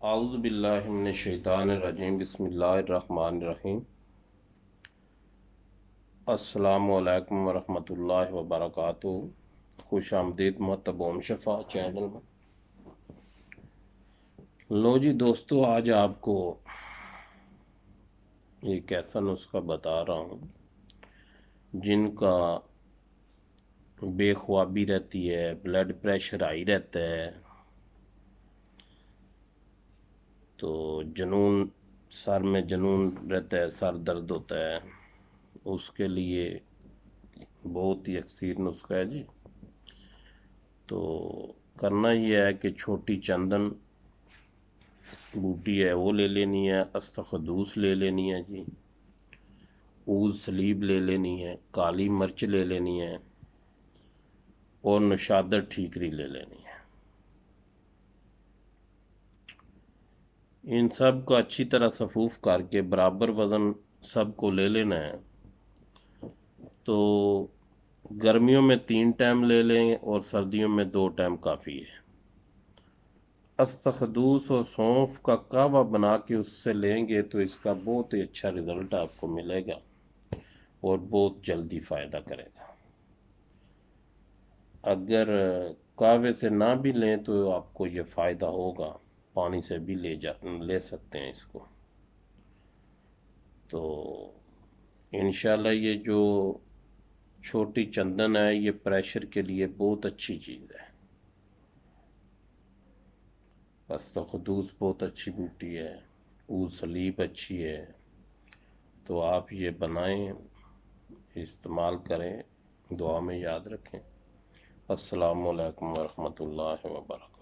اعوذ باللہ من الشیطان الرجیم، بسم اللہ الرحمن الرحیم۔ السلام علیکم ورحمۃ اللہ وبرکاتہ۔ خوش آمدید محترم اوم شفا چینل میں۔ لو جی دوستو، آج آپ کو ایک ایسا نسخہ بتا رہا ہوں جن کا بے خوابی رہتی ہے، بلڈ پریشر ہائی رہتا ہے، تو جنون، سر میں جنون رہتا ہے، سر درد ہوتا ہے، اس کے لیے بہت ہی اکثیر نسخہ ہے جی۔ تو کرنا یہ ہے کہ چھوٹی چندن بوٹی ہے وہ لے لینی ہے، استخدوس لے لینی ہے جی، اوز سلیب لے لینی ہے، کالی مرچ لے لینی ہے اور نشادر ٹھیکری لے لینی ہے۔ ان سب کو اچھی طرح صفوف کر کے برابر وزن سب کو لے لینا ہے۔ تو گرمیوں میں 3 ٹائم لے لیں اور سردیوں میں 2 ٹائم کافی ہے۔ استخدوس اور سونف کا قہوہ بنا کے اس سے لیں گے تو اس کا بہت ہی اچھا رزلٹ آپ کو ملے گا اور بہت جلدی فائدہ کرے گا۔ اگر قہوے سے نہ بھی لیں تو آپ کو یہ فائدہ ہوگا، پانی سے بھی لے سکتے ہیں اس کو۔ تو انشاءاللہ یہ جو چھوٹی چندن ہے یہ پریشر کے لیے بہت اچھی چیز ہے۔ استخدوس بہت اچھی بوٹی ہے، اوز سلیب اچھی ہے، تو آپ یہ بنائیں، استعمال کریں، دعا میں یاد رکھیں۔ السلام علیکم ورحمۃ اللہ وبرکاتہ۔